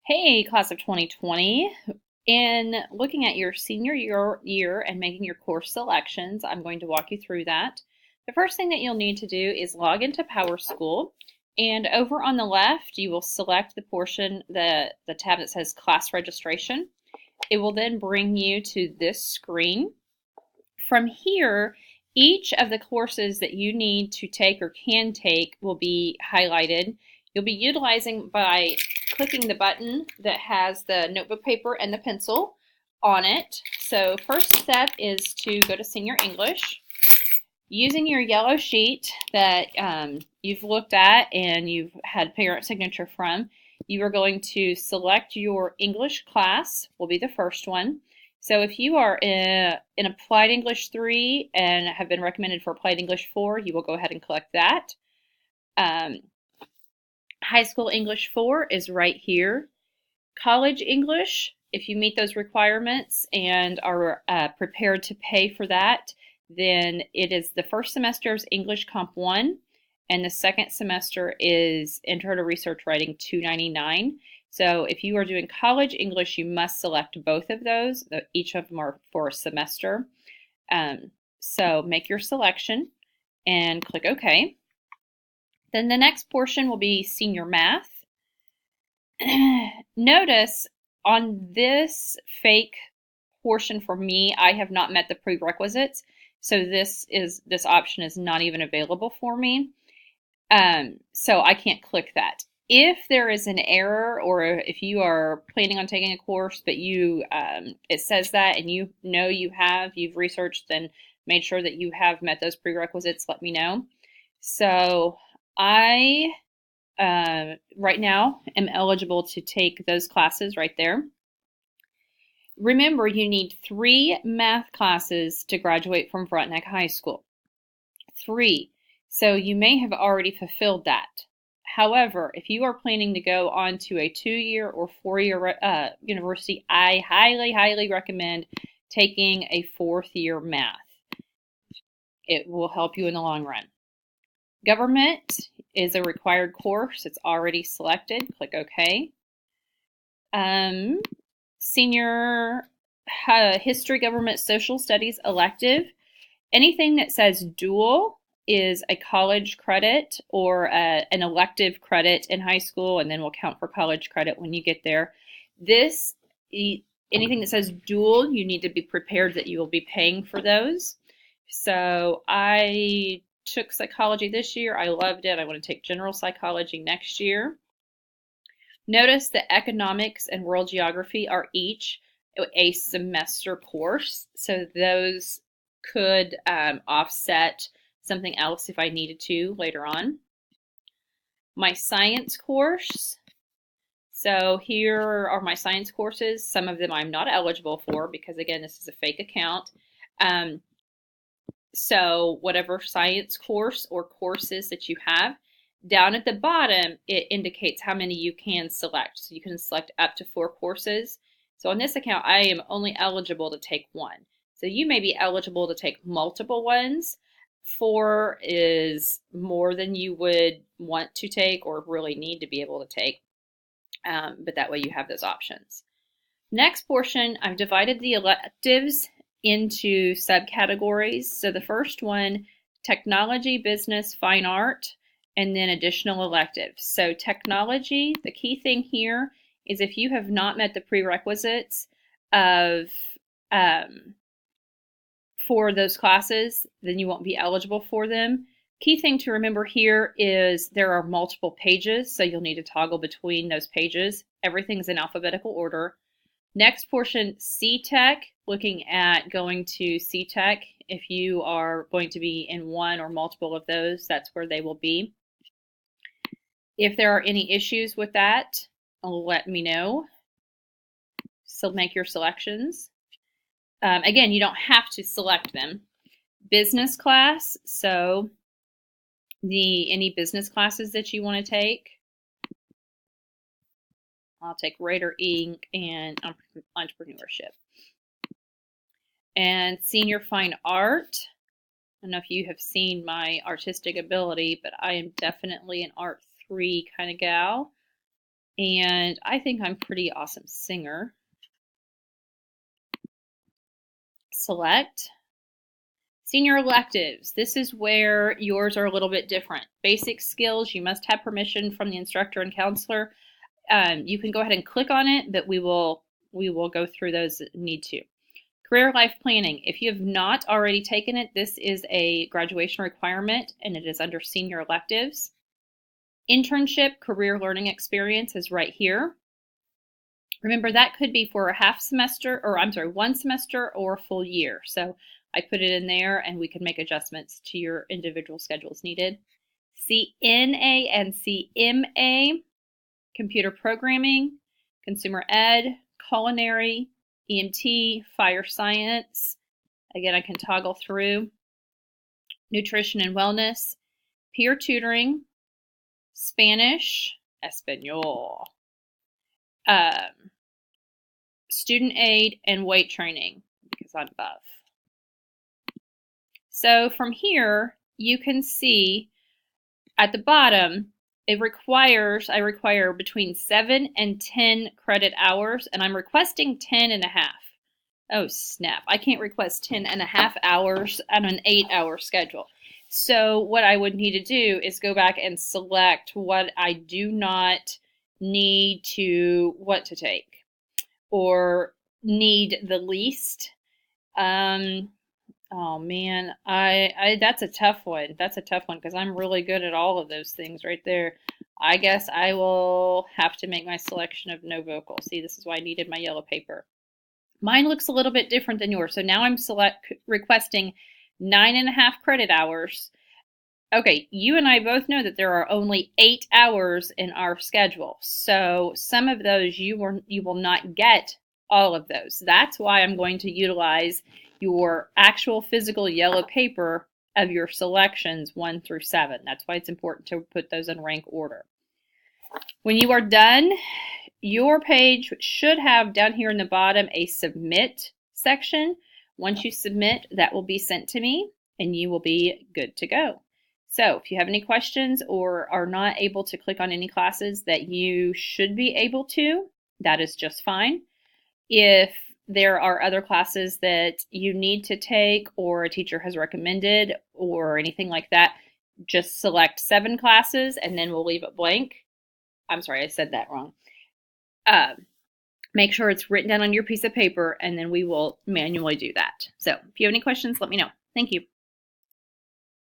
Hey, class of 2020. In looking at your senior year and making your course selections, I'm going to walk you through that. The first thing that you'll need to do is log into PowerSchool, and over on the left, you will select the portion, the tab that says class registration. It will then bring you to this screen. From here, each of the courses that you need to take or can take will be highlighted. You'll be utilizing by clicking the button that has the notebook paper and the pencil on it. So first step is to go to Senior English. Using your yellow sheet that you've looked at and you've had parent signature from, you are going to select your English class, will be the first one. So if you are in Applied English 3 and have been recommended for Applied English 4, you will go ahead and collect that. High School English 4 is right here. College English, if you meet those requirements and are prepared to pay for that, then it is the first semester is English Comp 1, and the second semester is Intro to Research Writing 299. So if you are doing college English, you must select both of those. Each of them are for a semester. So make your selection and click OK. Then the next portion will be Senior Math. Notice on this fake portion for me, I have not met the prerequisites. So this option is not even available for me. So I can't click that. If there is an error, or if you are planning on taking a course but it says that and you've researched and made sure that you have met those prerequisites, let me know. So I right now am eligible to take those classes right there. Remember, you need 3 math classes to graduate from Frontenac High School. 3. So you may have already fulfilled that. However, if you are planning to go on to a 2-year or 4-year university, I highly, highly recommend taking a 4th year math. It will help you in the long run. Government is a required course. It's already selected. Click OK. Senior History, Government, Social Studies elective. Anything that says dual is a college credit or an elective credit in high school, and then will count for college credit when you get there. Anything that says dual, you need to be prepared that you will be paying for those. So I took psychology this year. I loved it. I want to take general psychology next year. Notice that economics and world geography are each a semester course. So those could offset something else if I needed to later on. My science course. So here are my science courses. Some of them I'm not eligible for because, again, this is a fake account. So whatever science course or courses that you have, down at the bottom, it indicates how many you can select. So you can select up to 4 courses. So on this account, I am only eligible to take 1. So you may be eligible to take multiple ones. 4 is more than you would want to take or really need to be able to take. But that way you have those options. Next portion, I've divided the electives into subcategories. So the first one, technology, business, fine art, and then additional electives. So technology, the key thing here is if you have not met the prerequisites of for those classes, then you won't be eligible for them. Key thing to remember here is there are multiple pages, so you'll need to toggle between those pages. Everything's in alphabetical order. Next portion, C-Tech, looking at going to C-Tech. If you are going to be in one or multiple of those, that's where they will be. If there are any issues with that, let me know. So make your selections. Again, you don't have to select them. Business class, so any business classes that you want to take. I'll take Writer Inc. and Entrepreneurship. And Senior Fine Art. I don't know if you have seen my artistic ability, but I am definitely an Art 3 kind of gal. and I think I'm a pretty awesome singer. Select senior electives. This is where yours are a little bit different. Basic skills, you must have permission from the instructor and counselor. You can go ahead and click on it, but we will go through those that need to. Career life planning. If you have not already taken it, this is a graduation requirement and it is under senior electives. Internship, career learning experience is right here. Remember, that could be for a half semester, or I'm sorry, 1 semester or a full year. So I put it in there and we can make adjustments to your individual schedules needed. CNA and CMA, computer programming, consumer ed, culinary, EMT, fire science. Again, I can toggle through. Nutrition and wellness, peer tutoring, Spanish, Espanol, student aid, and weight training, because I'm above. So from here, you can see at the bottom, I require between 7 and 10 credit hours, and I'm requesting 10 and a half. Oh, snap. I can't request 10 and a half hours on an 8-hour schedule. So what I would need to do is go back and select what I do not need to, what to take, or need the least. Oh man, that's a tough one. That's a tough one because I'm really good at all of those things right there. I guess I will have to make my selection of no vocal. See, this is why I needed my yellow paper. Mine looks a little bit different than yours. So now I'm requesting 9.5 credit hours. Okay, you and I both know that there are only 8 hours in our schedule. So some of those you will not get all of those. That's why I'm going to utilize your actual physical yellow paper of your selections 1 through 7. That's why it's important to put those in rank order. When you are done, your page should have down here in the bottom a submit section. Once you submit, that will be sent to me and you will be good to go. So if you have any questions or are not able to click on any classes that you should be able to, that is just fine. If there are other classes that you need to take or a teacher has recommended or anything like that, just select 7 classes and then we'll leave it blank. I'm sorry, I said that wrong. Make sure it's written down on your piece of paper and then we will manually do that. So if you have any questions, let me know. Thank you.